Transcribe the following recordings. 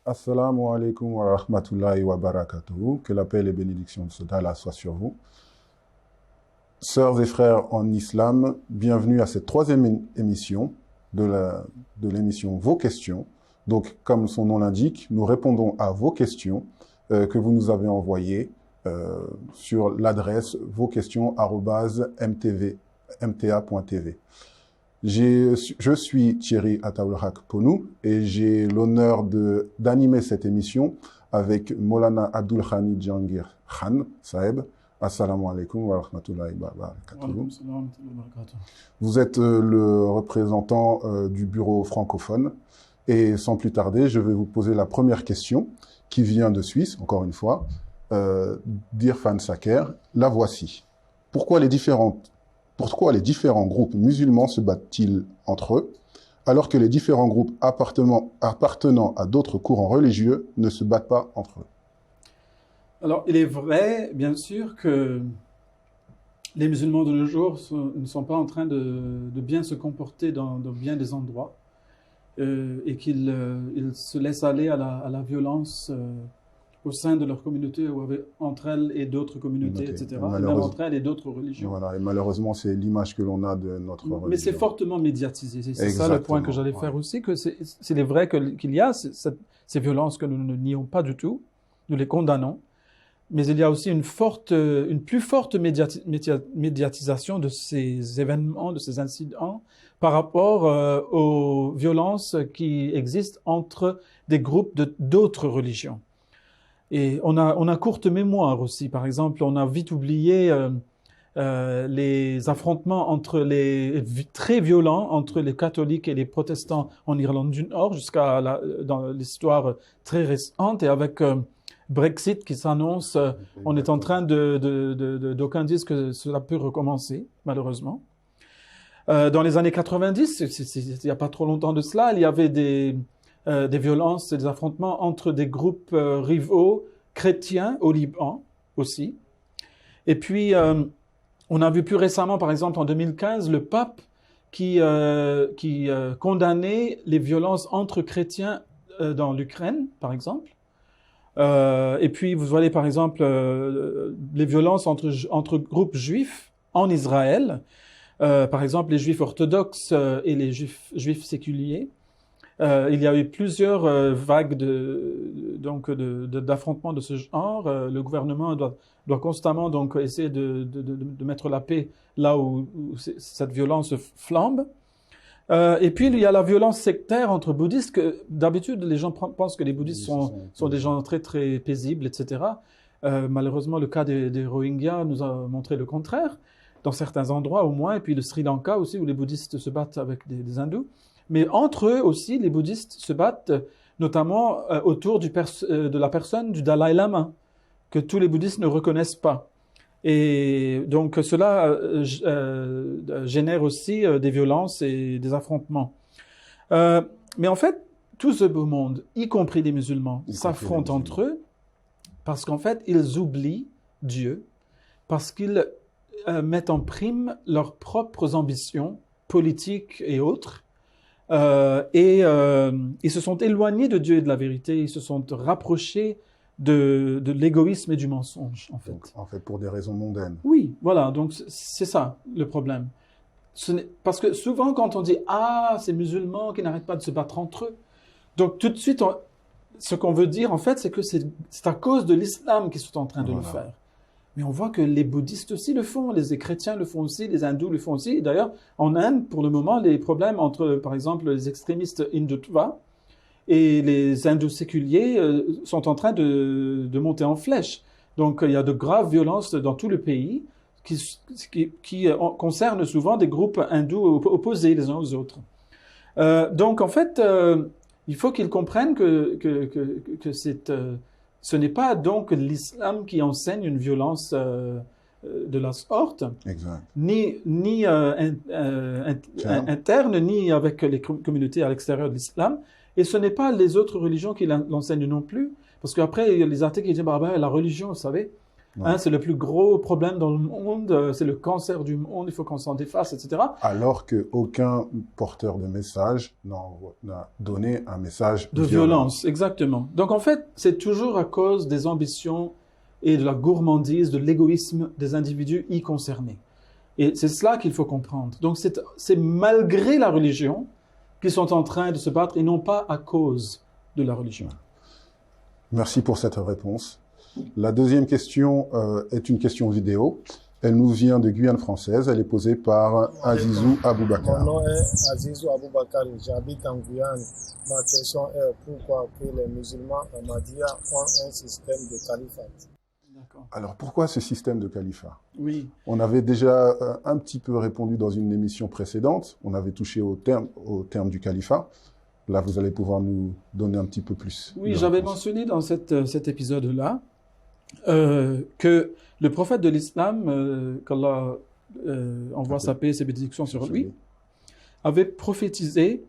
Assalamu alaikum wa rahmatullahi wa barakatuhu. Que la paix et les bénédictions de ce d'Allah soient sur vous. Sœurs et frères en islam, bienvenue à cette troisième émission de l'émission Vos questions. Donc, comme son nom l'indique, nous répondons à vos questions que vous nous avez envoyées sur l'adresse vosquestions@mta.tv. Je suis Thierry Ataoulhak Ponou et j'ai l'honneur d'animer cette émission avec Molana Abdul Khani Djangir Khan Saeb. Assalamu alaikum wa rahmatullahi wa barakatuh. Vous êtes le représentant du bureau francophone et sans plus tarder, je vais vous poser la première question qui vient de Suisse, encore une fois, d'Irfan Saker. La voici. Pourquoi les différents groupes musulmans se battent-ils entre eux, alors que les différents groupes appartenant à d'autres courants religieux ne se battent pas entre eux? Alors, il est vrai, bien sûr, que les musulmans de nos jours ne sont pas en train de bien se comporter dans bien des endroits et qu'ils se laissent aller à la violence au sein de leur communauté ou entre elles et d'autres communautés, etc. Et même entre elles et d'autres religions. Voilà, et malheureusement, c'est l'image que l'on a de notre religion. Mais c'est fortement médiatisé. C'est ça le point que j'allais faire aussi, que c'est vrai qu'il y a ces violences que nous ne nions pas du tout, nous les condamnons, mais il y a aussi une plus forte médiatisation de ces événements, de ces incidents, par rapport aux violences qui existent entre des groupes d'autres religions. Et on a courte mémoire aussi. Par exemple, on a vite oublié les affrontements très violents entre les catholiques et les protestants en Irlande du Nord dans l'histoire très récente, et avec Brexit qui s'annonce, on est en train d'aucuns disent que cela peut recommencer, malheureusement. Dans les années 90, il n'y a pas trop longtemps de cela, il y avait des violences, des affrontements entre des groupes rivaux chrétiens au Liban aussi. Et puis, on a vu plus récemment, par exemple en 2015, le pape qui condamnait les violences entre chrétiens dans l'Ukraine, par exemple. Et puis, vous voyez par exemple les violences entre groupes juifs en Israël, par exemple les juifs orthodoxes et les juifs séculiers. Il y a eu plusieurs vagues d'affrontements de ce genre. Le gouvernement doit constamment donc essayer de mettre la paix là où cette violence flambe. Et puis il y a la violence sectaire entre bouddhistes. D'habitude, les gens pensent que les bouddhistes sont des gens très très paisibles, etc. Malheureusement, le cas des Rohingyas nous a montré le contraire, dans certains endroits au moins, et puis le Sri Lanka aussi, où les bouddhistes se battent avec des hindous. Mais entre eux aussi, les bouddhistes se battent notamment autour de la personne du Dalai Lama, que tous les bouddhistes ne reconnaissent pas. Et donc cela génère aussi des violences et des affrontements. Mais en fait, tout ce beau monde, y compris les musulmans, s'affrontent entre eux parce qu'en fait, ils oublient Dieu, parce qu'ils mettent en prime leurs propres ambitions politiques et autres. Ils se sont éloignés de Dieu et de la vérité, ils se sont rapprochés de l'égoïsme et du mensonge, en fait. Donc, en fait, pour des raisons mondaines. Oui, voilà, donc c'est ça le problème. Parce que souvent, quand on dit « Ah, ces musulmans qui n'arrêtent pas de se battre entre eux », donc tout de suite, ce qu'on veut dire, en fait, c'est que c'est à cause de l'islam qu'ils sont en train de le faire. Mais on voit que les bouddhistes aussi le font, les chrétiens le font aussi, les hindous le font aussi. D'ailleurs, en Inde, pour le moment, les problèmes entre, par exemple, les extrémistes hindutva et les hindous séculiers sont en train de monter en flèche. Donc, il y a de graves violences dans tout le pays qui concernent souvent des groupes hindous opposés les uns aux autres. Donc, en fait, il faut qu'ils comprennent que ce n'est pas donc l'islam qui enseigne une violence de la sorte, ni interne, ni avec les communautés à l'extérieur de l'islam. Et ce n'est pas les autres religions qui l'enseignent non plus. Parce qu'après, il y a les articles qui disent la religion, vous savez, Hein, c'est le plus gros problème dans le monde, c'est le cancer du monde, il faut qu'on s'en défasse, etc. Alors qu'aucun porteur de message n'a donné un message de violence. Exactement. Donc en fait, c'est toujours à cause des ambitions et de la gourmandise, de l'égoïsme des individus y concernés. Et c'est cela qu'il faut comprendre. Donc c'est malgré la religion qu'ils sont en train de se battre et non pas à cause de la religion. Merci pour cette réponse. La deuxième question est une question vidéo. Elle nous vient de Guyane française. Elle est posée par Azizou Aboubakar. Mon nom est Azizou Aboubakar. J'habite en Guyane. Ma question est pourquoi que les musulmans ahmadiyya ont un système de califat. Alors, pourquoi ce système de califat? Oui. On avait déjà un petit peu répondu dans une émission précédente. On avait touché au terme du califat. Là, vous allez pouvoir nous donner un petit peu plus. Oui, j'avais mentionné dans cet épisode-là que le prophète de l'islam, qu'Allah envoie sa paix et ses bénédictions sur lui, avait prophétisé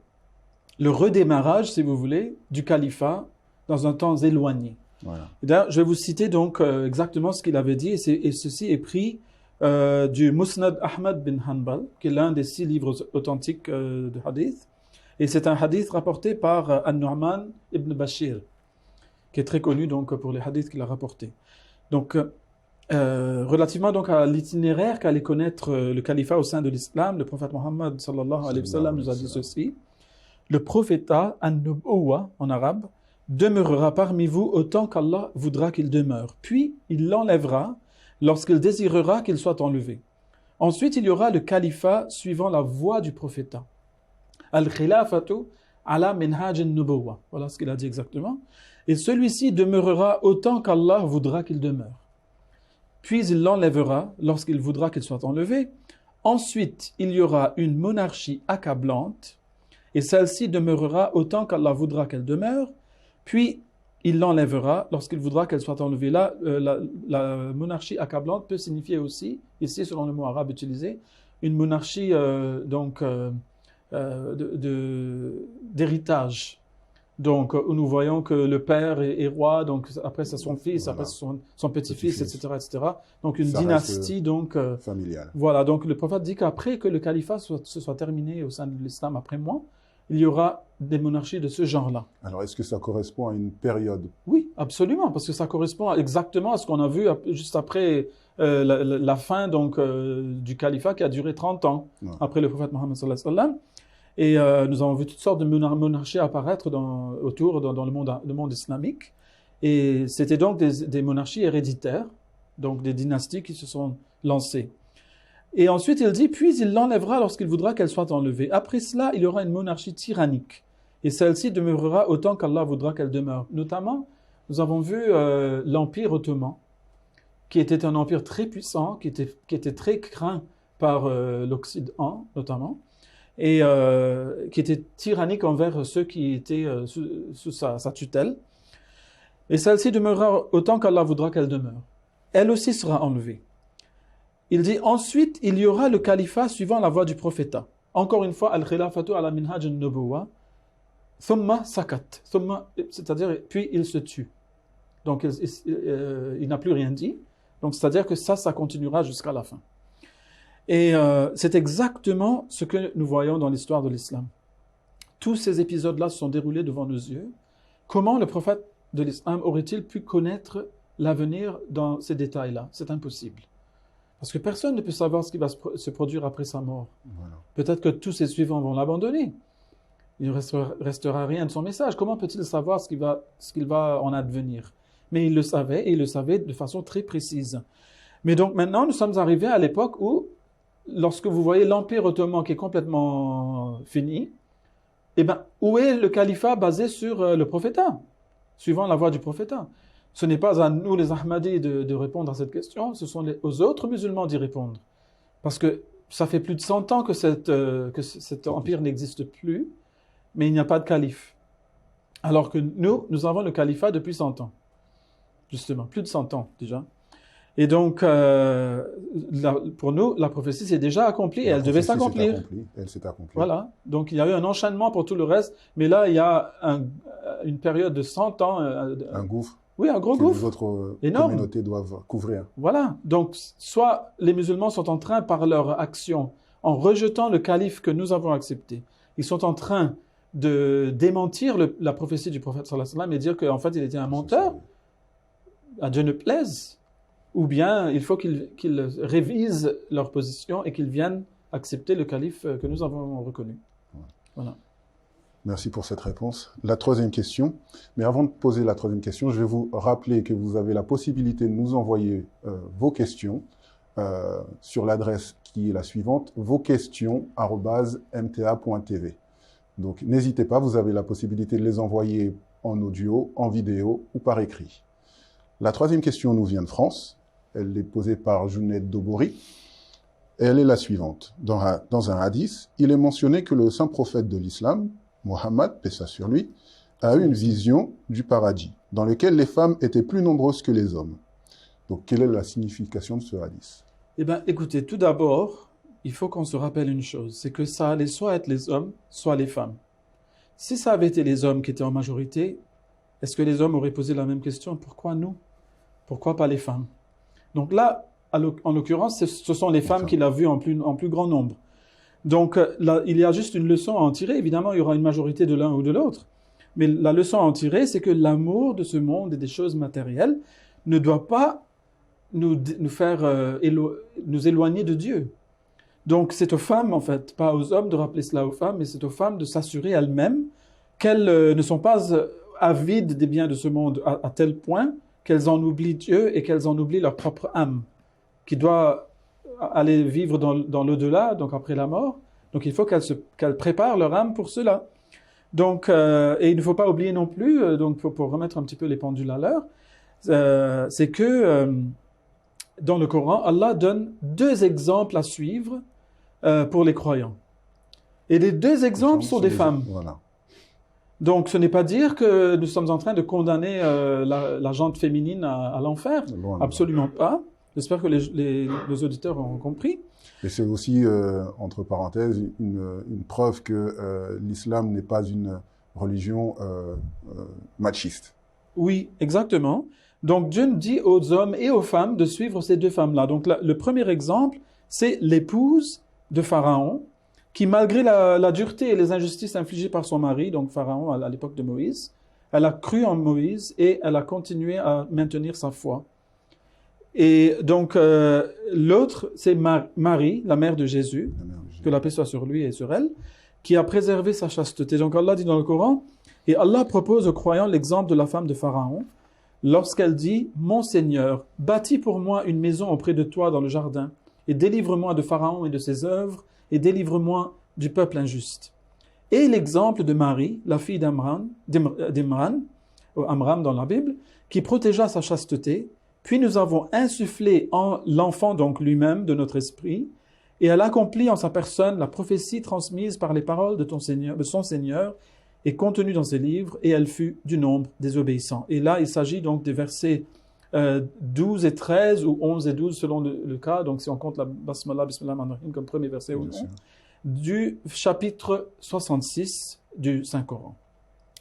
le redémarrage, si vous voulez, du califat dans un temps éloigné. Voilà. D'ailleurs, je vais vous citer donc exactement ce qu'il avait dit, et ceci est pris du Musnad Ahmad bin Hanbal, qui est l'un des 6 livres authentiques de hadith. Et c'est un hadith rapporté par An-Nu'man ibn Bashir, qui est très connu donc pour les hadiths qu'il a rapportés. Donc, relativement donc à l'itinéraire qu'allait connaître le califat au sein de l'islam, le prophète Mohammed sallallahu alayhi wa sallam nous a dit ceci: le prophète an-nubuwwa en arabe demeurera parmi vous autant qu'Allah voudra qu'il demeure. Puis il l'enlèvera lorsqu'il désirera qu'il soit enlevé. Ensuite, il y aura le califat suivant la voie du prophète. Al-khilafatu ala minhaj an-nubuwwa. Voilà ce qu'il a dit exactement. Et celui-ci demeurera autant qu'Allah voudra qu'il demeure. Puis il l'enlèvera lorsqu'il voudra qu'il soit enlevé. Ensuite, il y aura une monarchie accablante, et celle-ci demeurera autant qu'Allah voudra qu'elle demeure. Puis il l'enlèvera lorsqu'il voudra qu'elle soit enlevée. Là, la monarchie accablante peut signifier aussi, ici selon le mot arabe utilisé, une monarchie d'héritage. Donc, où nous voyons que le père est roi, donc après c'est son fils, voilà. Après son petit-fils, etc., etc. Donc une dynastie donc familiale. Voilà, donc le prophète dit qu'après que le califat se soit terminé au sein de l'islam, après moi, il y aura des monarchies de ce genre-là. Alors, est-ce que ça correspond à une période? Oui, absolument, parce que ça correspond exactement à ce qu'on a vu juste après la fin donc du califat qui a duré 30 ans, après le prophète Mohammed sallallahu alayhi wa sallam. Et nous avons vu toutes sortes de monarchies apparaître dans le monde islamique. Et c'était donc des monarchies héréditaires, donc des dynasties qui se sont lancées. Et ensuite, il dit, puis il l'enlèvera lorsqu'il voudra qu'elle soit enlevée. Après cela, il y aura une monarchie tyrannique. Et celle-ci demeurera autant qu'Allah voudra qu'elle demeure. Notamment, nous avons vu l'Empire ottoman, qui était un empire très puissant, qui était très craint par l'Occident, notamment, et qui était tyrannique envers ceux qui étaient sous sa tutelle. Et celle-ci demeurera autant qu'Allah voudra qu'elle demeure. Elle aussi sera enlevée. Il dit ensuite, il y aura le califat suivant la voie du prophète. Encore une fois, al-khilafatu ala minhaj an-nubuwwa, thumma sakat, c'est-à-dire puis il se tue. Donc il n'a plus rien dit. Donc c'est-à-dire que ça continuera jusqu'à la fin. Et c'est exactement ce que nous voyons dans l'histoire de l'islam. Tous ces épisodes-là se sont déroulés devant nos yeux. Comment le prophète de l'islam aurait-il pu connaître l'avenir dans ces détails-là? C'est impossible. Parce que personne ne peut savoir ce qui va se produire après sa mort. Voilà. Peut-être que tous ses suivants vont l'abandonner. Il ne restera rien de son message. Comment peut-il savoir ce qu'il va en advenir? Mais il le savait, et il le savait de façon très précise. Mais donc maintenant, nous sommes arrivés à l'époque où, lorsque vous voyez l'Empire ottoman qui est complètement fini, eh bien, où est le califat basé sur le prophétat, suivant la voie du prophétat? Ce n'est pas à nous, les Ahmadis, de répondre à cette question, ce sont aux autres musulmans d'y répondre. Parce que ça fait plus de 100 ans que cet empire n'existe plus, mais il n'y a pas de calife. Alors que nous avons le califat depuis 100 ans. Justement, plus de 100 ans déjà. Et donc, pour nous, la prophétie s'est déjà accomplie et elle devait s'accomplir. Elle s'est accomplie. Voilà. Donc, il y a eu un enchaînement pour tout le reste. Mais là, il y a une période de 100 ans. Un gouffre. Oui, un gros que gouffre. les autres énorme. communautés doivent couvrir. Voilà. Donc, soit les musulmans sont en train, par leur action, en rejetant le calife que nous avons accepté, ils sont en train de démentir la prophétie du prophète sallallahu alayhi wa sallam et dire qu'en fait, il était un menteur, à Dieu ne plaise, ou bien il faut qu'ils révisent leur position et qu'ils viennent accepter le calife que nous avons reconnu. Voilà. Merci pour cette réponse. La troisième question. Mais avant de poser la troisième question, je vais vous rappeler que vous avez la possibilité de nous envoyer vos questions sur l'adresse qui est la suivante, vosquestions@mta.tv. Donc n'hésitez pas, vous avez la possibilité de les envoyer en audio, en vidéo ou par écrit. La troisième question nous vient de France. Elle est posée par Junaid Dobori. Et elle est la suivante. Dans un hadith, il est mentionné que le saint prophète de l'islam, Mohammed, paix sur lui, a eu une vision du paradis, dans lequel les femmes étaient plus nombreuses que les hommes. Donc, quelle est la signification de ce hadith? Eh bien, écoutez, tout d'abord, il faut qu'on se rappelle une chose, c'est que ça allait soit être les hommes, soit les femmes. Si ça avait été les hommes qui étaient en majorité, est-ce que les hommes auraient posé la même question? Pourquoi nous? Pourquoi pas les femmes? Donc là, en l'occurrence, ce sont les femmes qui l'ont vu en plus grand nombre. Donc là, il y a juste une leçon à en tirer. Évidemment, il y aura une majorité de l'un ou de l'autre. Mais la leçon à en tirer, c'est que l'amour de ce monde et des choses matérielles ne doit pas nous éloigner de Dieu. Donc c'est aux femmes, en fait, pas aux hommes de rappeler cela aux femmes, mais c'est aux femmes de s'assurer elles-mêmes qu'elles ne sont pas avides des biens de ce monde à tel point qu'elles en oublient Dieu et qu'elles en oublient leur propre âme, qui doit aller vivre dans l'au-delà, donc après la mort. Donc il faut qu'elles préparent leur âme pour cela. Donc, et il ne faut pas oublier non plus, donc pour remettre un petit peu les pendules à l'heure, c'est que dans le Coran, Allah donne 2 exemples à suivre pour les croyants. Et les 2 exemples sont des femmes. Voilà. Donc ce n'est pas dire que nous sommes en train de condamner la gente féminine à l'enfer. Absolument pas. J'espère que les auditeurs ont compris. Et c'est aussi, entre parenthèses, une preuve que l'islam n'est pas une religion machiste. Oui, exactement. Donc Dieu dit aux hommes et aux femmes de suivre ces 2 femmes-là. Donc le premier exemple, c'est l'épouse de Pharaon, qui malgré la dureté et les injustices infligées par son mari, donc Pharaon à l'époque de Moïse, elle a cru en Moïse et elle a continué à maintenir sa foi. Et donc, l'autre, c'est Marie, la mère de Jésus, que la paix soit sur lui et sur elle, qui a préservé sa chasteté. Donc Allah dit dans le Coran, et Allah propose aux croyants l'exemple de la femme de Pharaon, lorsqu'elle dit « Mon Seigneur, bâtis pour moi une maison auprès de toi dans le jardin, et délivre-moi de Pharaon et de ses œuvres, et délivre-moi du peuple injuste. » Et l'exemple de Marie, la fille d'Amram dans la Bible, qui protégea sa chasteté. Puis nous avons insufflé en l'enfant, donc lui-même, de notre esprit, et elle accomplit en sa personne la prophétie transmise par les paroles de son Seigneur et contenue dans ses livres, et elle fut du nombre des obéissants. Et là, il s'agit donc des versets 12 et 13 ou 11 et 12 selon le cas, donc si on compte la Basmala, Bismillahirrahmanirrahim comme premier verset ou non, du chapitre 66 du Saint-Coran.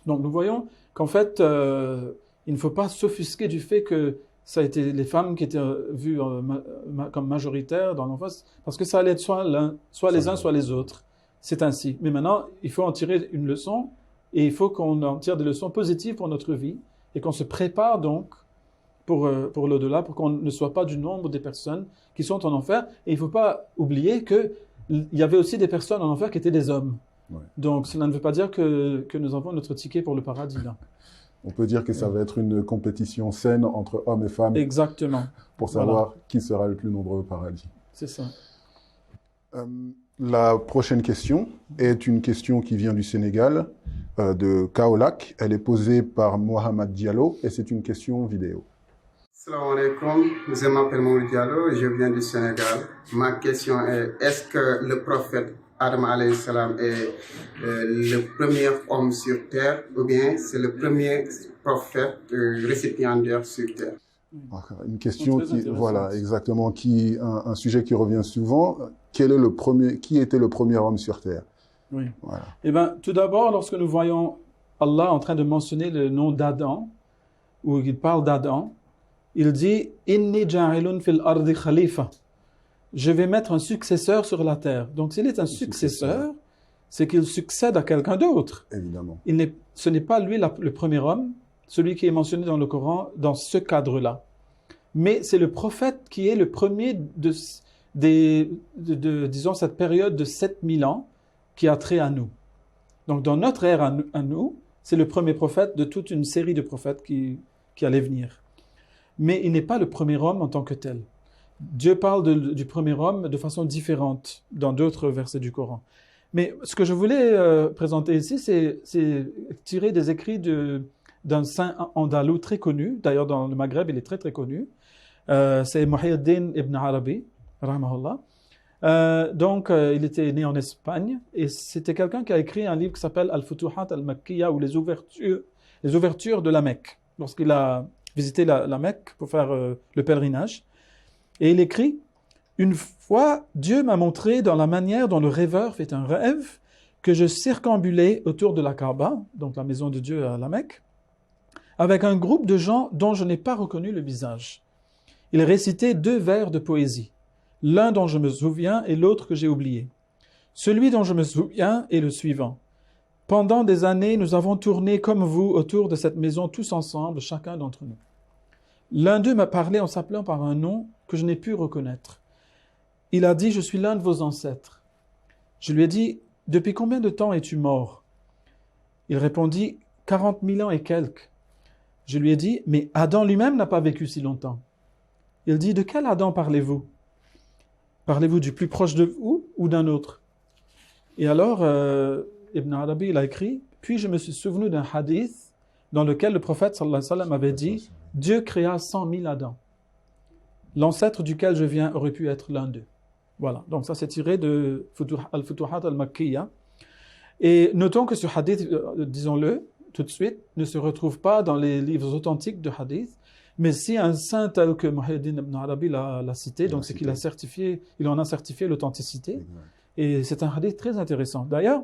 Donc nous voyons qu'en fait, il ne faut pas s'offusquer du fait que ça a été les femmes qui étaient vues comme majoritaires dans l'enfance, parce que ça allait être soit les uns, soit les autres. C'est ainsi. Mais maintenant, il faut en tirer une leçon, et il faut qu'on en tire des leçons positives pour notre vie, et qu'on se prépare donc pour l'au-delà, pour qu'on ne soit pas du nombre des personnes qui sont en enfer. Et il ne faut pas oublier qu'il y avait aussi des personnes en enfer qui étaient des hommes. Ouais. Donc cela ne veut pas dire que nous avons notre ticket pour le paradis là. On peut dire que ça va être une compétition saine entre hommes et femmes. Exactement. Pour savoir qui sera le plus nombreux au paradis. C'est ça. La prochaine question est une question qui vient du Sénégal, de Kaolack. Elle est posée par Mohamed Diallo et c'est une question vidéo. Salam alaikum, je m'appelle Mohamed Diallo, je viens du Sénégal. Ma question est-ce que le prophète Adam alayhi salam est le premier homme sur terre ou bien c'est le premier prophète récipiendaire sur terre? Une question qui, voilà, exactement, un sujet qui revient souvent. Qui était le premier homme sur terre? Oui. Voilà. Eh bien, tout d'abord, lorsque nous voyons Allah en train de mentionner le nom d'Adam, où il parle d'Adam, il dit « Inni ja'ilun fil ardi khalifa » je vais mettre un successeur sur la terre. Donc, s'il est un successeur, c'est qu'il succède à quelqu'un d'autre. Évidemment. Ce n'est pas lui le premier homme, celui qui est mentionné dans le Coran, dans ce cadre-là. Mais c'est le prophète qui est le premier disons, cette période de 7000 ans qui a trait à nous. Donc, dans notre ère à nous, c'est le premier prophète de toute une série de prophètes qui allaient venir. Mais il n'est pas le premier homme en tant que tel. Dieu parle du premier homme de façon différente dans d'autres versets du Coran. Mais ce que je voulais présenter ici, c'est tirer des écrits d'un saint andalou très connu. D'ailleurs, dans le Maghreb, il est très très connu. C'est Muhyiddin ibn Arabi, rahimahullah. Donc, il était né en Espagne et c'était quelqu'un qui a écrit un livre qui s'appelle Al-Futuhat al-Makkiya, ou les ouvertures de la Mecque, lorsqu'il a visité la Mecque pour faire le pèlerinage. Et il écrit « Une fois, Dieu m'a montré dans la manière dont le rêveur fait un rêve que je circambulais autour de la Kaaba, donc la maison de Dieu à la Mecque, avec un groupe de gens dont je n'ai pas reconnu le visage. Il récitait 2 vers de poésie, l'un dont je me souviens et l'autre que j'ai oublié. Celui dont je me souviens est le suivant. Pendant des années, nous avons tourné comme vous autour de cette maison tous ensemble, chacun d'entre nous. L'un d'eux m'a parlé en s'appelant par un nom que je n'ai pu reconnaître. Il a dit « Je suis l'un de vos ancêtres ». Je lui ai dit « Depuis combien de temps es-tu mort ?» Il répondit « 40 000 ans et quelques ». Je lui ai dit « Mais Adam lui-même n'a pas vécu si longtemps ». Il dit « De quel Adam parlez-vous ? Parlez-vous du plus proche de vous ou d'un autre ?» Et alors, Ibn Arabi, il a écrit « Puis je me suis souvenu d'un hadith dans lequel le prophète sallallahu alayhi wa sallam avait dit « Dieu créa 100 000 Adam. L'ancêtre duquel je viens aurait pu être l'un d'eux. » Voilà, donc ça c'est tiré de Al-Futuhat al-Makkiya. Et notons que ce hadith, disons-le tout de suite, ne se retrouve pas dans les livres authentiques de hadith, mais si un saint tel que Muhyiddin ibn Arabi l'a cité, donc c'est qu'il en a certifié l'authenticité. Et c'est un hadith très intéressant. D'ailleurs,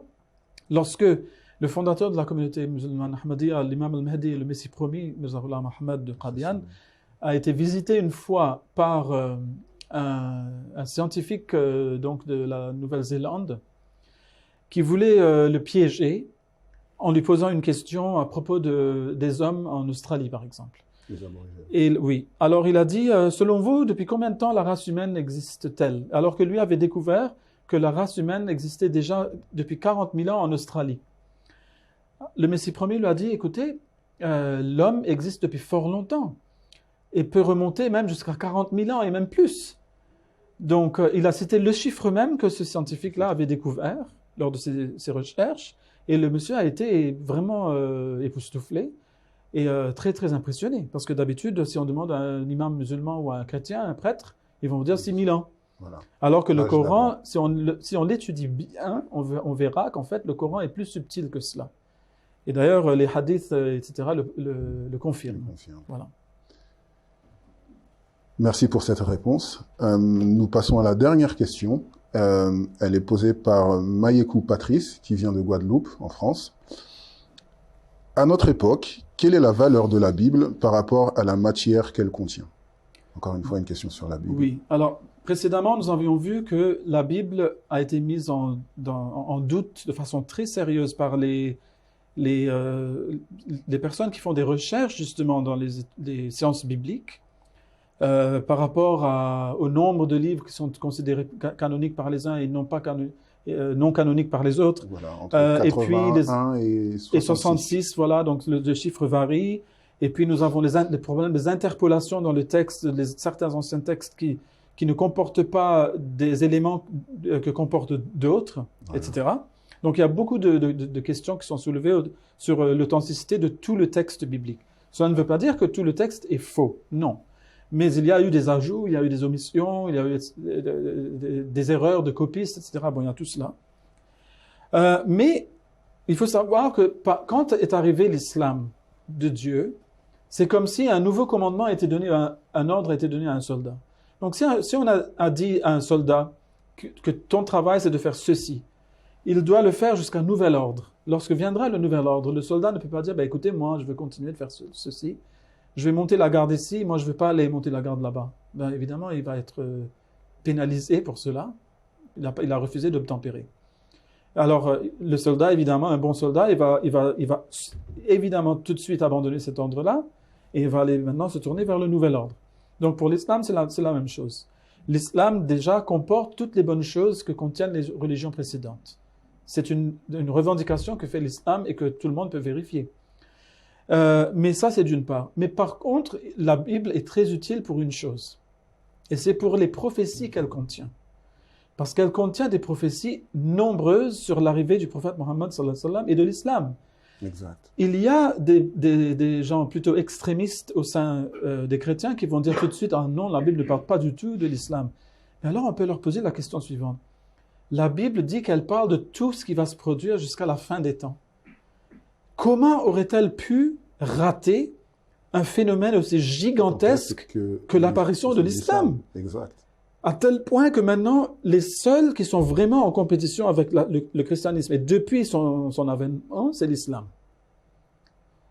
lorsque le fondateur de la communauté musulmane Ahmadiyya, l'imam al-Mahdi, le Messie promis, Mirza Ghulam Ahmad de Qadian, a été visité une fois par un scientifique donc de la Nouvelle-Zélande qui voulait le piéger en lui posant une question à propos des hommes en Australie, par exemple. Et oui. Alors il a dit, selon vous, depuis combien de temps la race humaine existe-t-elle? Alors que lui avait découvert que la race humaine existait déjà depuis 40 000 ans en Australie. Le Messie premier lui a dit, écoutez, l'homme existe depuis fort longtemps et peut remonter même jusqu'à 40 000 ans et même plus. Donc, il a cité le chiffre même que ce scientifique-là avait découvert lors de ses recherches, et le monsieur a été vraiment époustouflé et très très impressionné, parce que d'habitude, si on demande à un imam musulman ou à un chrétien, un prêtre, ils vont vous dire 6 000 ans. Voilà. Alors que le Coran, si on l'étudie bien, on verra qu'en fait le Coran est plus subtil que cela. Et d'ailleurs, les hadiths, etc., le confirment. Voilà. Merci pour cette réponse. Nous passons à la dernière question. Elle est posée par Mayekou Patrice, qui vient de Guadeloupe, en France. À notre époque, quelle est la valeur de la Bible par rapport à la matière qu'elle contient? Encore une fois, une question sur la Bible. Oui, alors précédemment, nous avions vu que la Bible a été mise en doute de façon très sérieuse par les personnes qui font des recherches justement dans les sciences bibliques par rapport au nombre de livres qui sont considérés canoniques par les uns et non canoniques par les autres. Voilà, entre 81 et 66, voilà, donc le chiffre varie. Et puis nous avons les problèmes des interpolations dans le texte, certains anciens textes qui ne comportent pas des éléments que comportent d'autres, voilà. Etc. Donc il y a beaucoup de questions qui sont soulevées sur l'authenticité de tout le texte biblique. Cela ne veut pas dire que tout le texte est faux, non. Mais il y a eu des ajouts, il y a eu des omissions, il y a eu des erreurs de copistes, etc. Bon, il y a tout cela. Mais il faut savoir que quand est arrivé l'islam de Dieu, c'est comme si un nouveau commandement a été donné, un ordre a été donné à un soldat. Donc si on a dit à un soldat que ton travail c'est de faire ceci, il doit le faire jusqu'à nouvel ordre. Lorsque viendra le nouvel ordre, le soldat ne peut pas dire écoutez, moi je veux continuer de faire ceci. je vais monter la garde ici, moi je ne vais pas aller monter la garde là-bas. Ben, évidemment, il va être pénalisé pour cela. Il a refusé d'obtempérer. Alors, le soldat, évidemment, un bon soldat, il va évidemment tout de suite abandonner cet ordre-là et il va aller maintenant se tourner vers le nouvel ordre. Donc, pour l'islam, c'est la même chose. L'islam, déjà, comporte toutes les bonnes choses que contiennent les religions précédentes. C'est une revendication que fait l'islam et que tout le monde peut vérifier. Mais ça, c'est d'une part. Mais par contre, la Bible est très utile pour une chose. Et c'est pour les prophéties qu'elle contient. Parce qu'elle contient des prophéties nombreuses sur l'arrivée du prophète Mohammed sallallahu alayhi wa sallam et de l'islam. Exact. Il y a des gens plutôt extrémistes au sein des chrétiens qui vont dire tout de suite « Ah non, la Bible ne parle pas du tout de l'islam ». Et alors on peut leur poser la question suivante. La Bible dit qu'elle parle de tout ce qui va se produire jusqu'à la fin des temps. Comment aurait-elle pu rater un phénomène aussi gigantesque que l'apparition de l'islam? Exact. À tel point que maintenant, les seuls qui sont vraiment en compétition avec le christianisme, et depuis son avènement, c'est l'islam.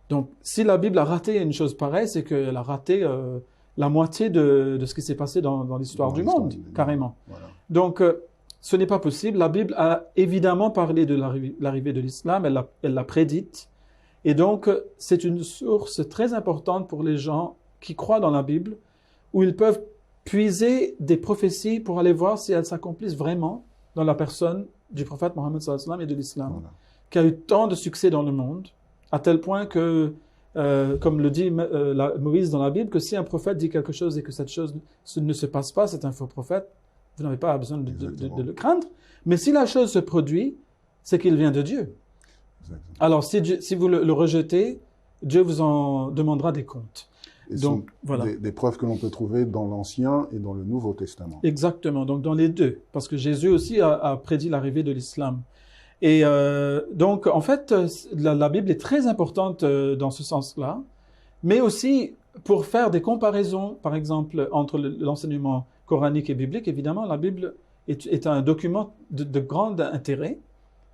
Donc, si la Bible a raté une chose pareille, c'est qu'elle a raté la moitié de ce qui s'est passé dans l'histoire du monde, carrément. Voilà. Donc, ce n'est pas possible. La Bible a évidemment parlé de l'arrivée de l'islam, elle l'a prédite. Et donc, c'est une source très importante pour les gens qui croient dans la Bible, où ils peuvent puiser des prophéties pour aller voir si elles s'accomplissent vraiment dans la personne du prophète Mohammed sallallahu alayhi wa sallam et de l'islam, voilà, qui a eu tant de succès dans le monde, à tel point que, comme le dit Moïse dans la Bible, que si un prophète dit quelque chose et que cette chose ne se passe pas, c'est un faux prophète, vous n'avez pas besoin de le craindre. Mais si la chose se produit, c'est qu'il vient de Dieu. Exactement. Alors, si vous le rejetez, Dieu vous en demandera des comptes. Et donc, voilà. Des preuves que l'on peut trouver dans l'Ancien et dans le Nouveau Testament. Exactement, donc dans les deux, parce que Jésus aussi a prédit l'arrivée de l'islam. Et donc, en fait, la Bible est très importante dans ce sens-là, mais aussi pour faire des comparaisons, par exemple, entre l'enseignement coranique et biblique. Évidemment, la Bible est un document de grand intérêt,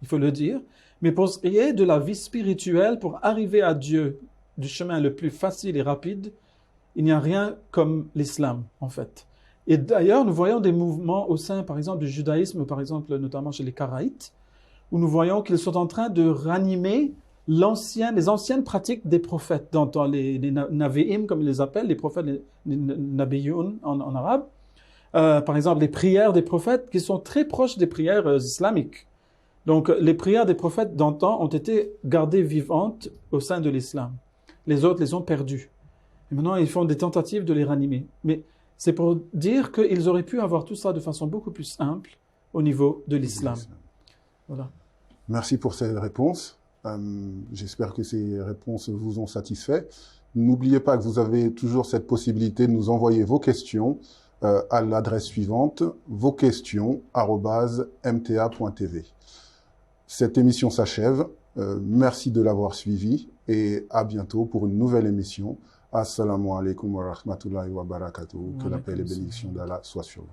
il faut le dire, mais pour ce qui est de la vie spirituelle, pour arriver à Dieu du chemin le plus facile et rapide, il n'y a rien comme l'islam, en fait. Et d'ailleurs, nous voyons des mouvements au sein, par exemple, du judaïsme, par exemple, notamment chez les Karaïtes, où nous voyons qu'ils sont en train de ranimer les anciennes pratiques des prophètes, dans les navéim, comme ils les appellent, les prophètes, les nabiyoun en arabe. Par exemple, les prières des prophètes qui sont très proches des prières islamiques. Donc, les prières des prophètes d'antan ont été gardées vivantes au sein de l'islam. Les autres les ont perdues. Et maintenant, ils font des tentatives de les ranimer. Mais c'est pour dire qu'ils auraient pu avoir tout ça de façon beaucoup plus simple au niveau de l'islam. Voilà. Merci pour ces réponses. J'espère que ces réponses vous ont satisfait. N'oubliez pas que vous avez toujours cette possibilité de nous envoyer vos questions à l'adresse suivante, vosquestions@mta.tv. Cette émission s'achève. Merci de l'avoir suivi et à bientôt pour une nouvelle émission. Assalamu alaikum wa rahmatullahi wa barakatuh. Que la paix et les bénédictions d'Allah soient sur vous.